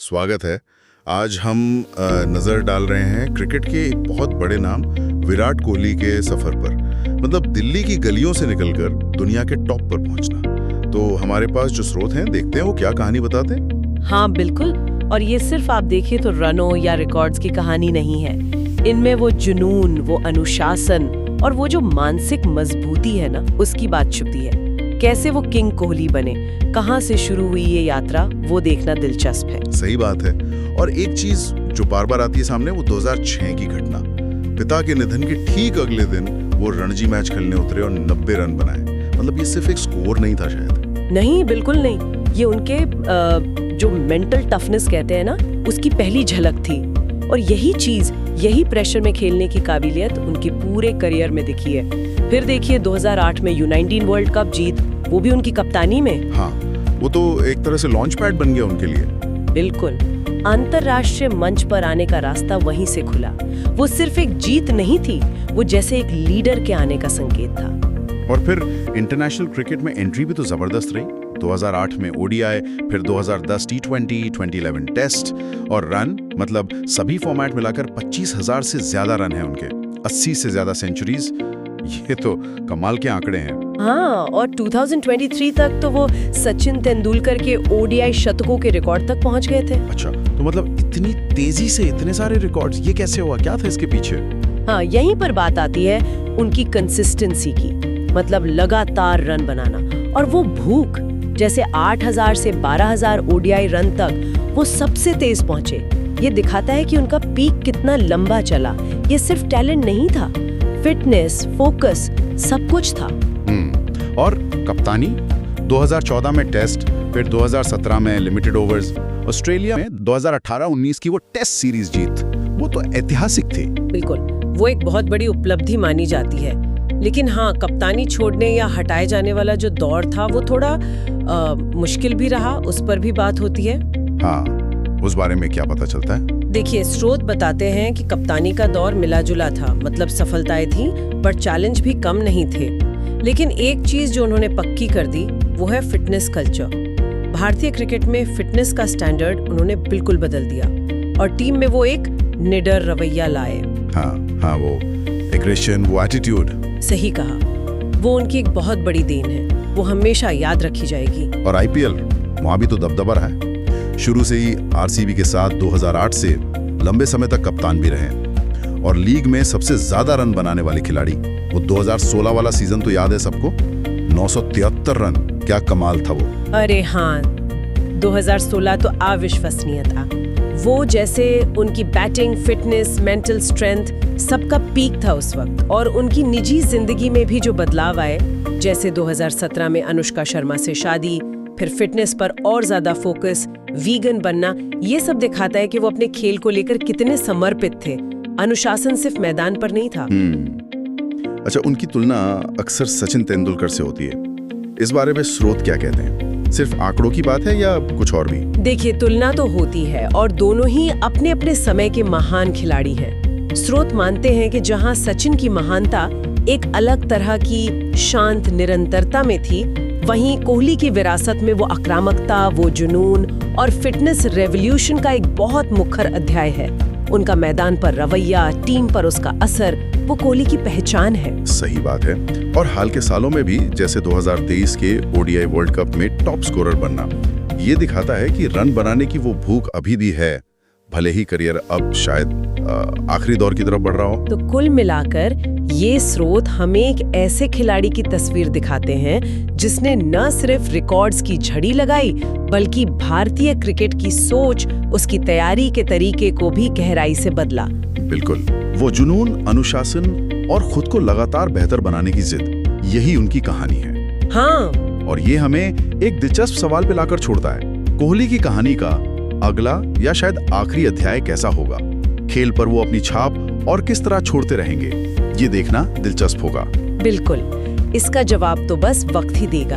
स्वागत है। आज हम नज़र डाल रहे हैं क्रिकेट के एक बहुत बड़े नाम विराट कोहली के सफ़र पर। मतलब दिल्ली की गलियों से निकलकर दुनिया के टॉप पर पहुंचना। तो हमारे पास जो स्रोत हैं, देखते हैं वो क्या कहानी बताते हैं। हाँ बिल्कुल, और ये सिर्फ आप देखिए तो रनों या रिकॉर्ड्स की कहानी नहीं है। इनमें वो जुनून, वो अनुशासन और वो जो मानसिक मजबूती है ना, उसकी बात छुपी है। कैसे वो किंग कोहली बने, कहाँ से शुरू हुई ये यात्रा, वो देखना दिलचस्प है। सही बात है। और एक चीज जो बार बार आती है सामने, वो 2006 की घटना। पिता के निधन के ठीक अगले दिन वो रणजी मैच खेलने उतरे और 90 रन बनाए। मतलब ये सिर्फ एक स्कोर नहीं था शायद। नहीं, बिल्कुल नहीं। ये उनके जो मेंटल टफनेस कहते हैं ना, उसकी पहली झलक थी। और यही चीज, यही प्रेशर में खेलने की काबिलियत उनके पूरे करियर में दिखी है। फिर देखिए 2008 में U19 वर्ल्ड कप जीत, वो भी उनकी कप्तानी में। हाँ, वो तो एक तरह से लॉन्च पैड बन गया उनके लिए। बिल्कुल, अंतरराष्ट्रीय मंच पर आने का रास्ता वहीं से खुला। वो सिर्फ एक जीत नहीं थी, वो जैसे एक लीडर के आने का संकेत था। और फिर इंटरनेशनल क्रिकेट में एंट्री भी तो जबरदस्त रही। 2008 में ODI, फिर 2010 T20, 2011 टेस्ट और रन, मतलब सभी फॉर्मेट मिलाकर 25,000 से ज्यादा रन हैं उनके, 80 से ज्यादा सेंचुरीज। ये तो कमाल के आंकड़े हैं। हाँ, और 2023 तक तो वो सचिन तेंदुलकर के ODI शतकों के रिकॉर्ड तक पहुंच गए थे। अच्छा, तो मतलब इतनी तेजी से इतने सारे रिकॉर्ड्स, ये कैसे हुआ? क्या था इसके पीछे? हाँ, यहीं पर बात आती है उनकी कंसिस्टेंसी की। मतलब लगातार रन बनाना और वो भूख, जैसे 8,000 से 12,000 ODI रन तक वो सबसे तेज पहुंचे। ये दिखाता है कि उनका पीक कितना लंबा चला। ये सिर्फ टैलेंट नहीं था, फिटनेस, फोकस, सब कुछ था। और कप्तानी 2014 में टेस्ट, फिर 2017 में लिमिटेड ओवर्स, ऑस्ट्रेलिया में 2018-19 की वो टेस्ट सीरीज जीत, वो तो ऐतिहासिक थी। बिल्कुल, वो एक बहुत बड़ी उपलब्धि मानी जाती है। लेकिन हाँ, कप्तानी छोड़ने या हटाए जाने वाला जो दौर था, वो थोड़ा मुश्किल भी रहा। उस पर भी बात होती है। हाँ, उस बारे में क्या पता चलता है? देखिए, स्रोत बताते हैं कि कप्तानी का दौर मिला जुला था। मतलब सफलताएं थी, पर चैलेंज भी कम नहीं थे। लेकिन एक चीज जो उन्होंने पक्की कर दी, वो है फिटनेस कल्चर। भारतीय क्रिकेट में फिटनेस का स्टैंडर्ड उन्होंने बिल्कुल बदल दिया और टीम में वो एक निडर रवैया लाए। हाँ, वो एग्रेशन, वो एटीट्यूड। सही कहा, वो उनकी एक बहुत बड़ी देन है। वो हमेशा याद रखी जाएगी। और IPL, वहाँ भी तो दबदबा रहा है। शुरू से ही RCB के साथ 2008 से लंबे समय तक कप्तान भी रहे। और लीग में सबसे ज्यादा रन बनाने वाले खिलाड़ी, वो 2016 वाला सीजन तो याद है सबको, 973 रन। क्या कमाल था वो। अरे हाँ, 2016 तो अविश्वसनीय था। वो जैसे उनकी बैटिंग, फिटनेस, मेंटल स्ट्रेंथ, सबका पीक था उस वक्त। और उनकी निजी जिंदगी में भी जो बदलाव आए, जैसे 2017 में अनुष्का शर्मा से शादी, फिर फिटनेस पर और ज्यादा फोकस, वीगन बनना, ये सब दिखाता है कि वो अपने खेल को लेकर कितने समर्पित थे। अनुशासन सिर्फ मैदान पर नहीं था। अच्छा, उनकी तुलना अक्सर सचिन तेंदुलकर से होती है। इस बारे में स्रोत क्या कहते हैं? सिर्फ आंकड़ों की बात है या कुछ और भी? देखिए, तुलना तो होती है और दोनों ही अपने अपने समय के महान खिलाड़ी हैं। स्रोत मानते हैं कि जहां सचिन की महानता एक अलग तरह की शांत निरंतरता में थी, वहीं कोहली की विरासत में वो आक्रामकता, वो जुनून और फिटनेस रेवोल्यूशन का एक बहुत मुखर अध्याय है। उनका मैदान पर रवैया, टीम पर उसका असर, वो कोहली की पहचान है। सही बात है। और हाल के सालों में भी, जैसे 2023 के ODI वर्ल्ड कप में टॉप स्कोरर बनना, ये दिखाता है कि रन बनाने की वो भूख अभी भी है, भले ही करियर अब शायद आखिरी दौर की तरफ बढ़ रहा हो। तो कुल मिलाकर ये स्रोत हमें एक ऐसे खिलाड़ी की तस्वीर दिखाते हैं जिसने न सिर्फ रिकॉर्ड्स की झड़ी लगाई, बल्कि भारतीय क्रिकेट की सोच, उसकी तैयारी के तरीके को भी गहराई से बदला। बिल्कुल, वो जुनून, अनुशासन और खुद को लगातार बेहतर बनाने की जिद, यही उनकी कहानी है। हाँ, और ये हमें एक दिलचस्प सवाल पे लाकर छोड़ता है। कोहली की कहानी का अगला या शायद आखिरी अध्याय कैसा होगा? खेल पर वो अपनी छाप और किस तरह छोड़ते रहेंगे, ये देखना दिलचस्प होगा। बिल्कुल, इसका जवाब तो बस वक्त ही देगा।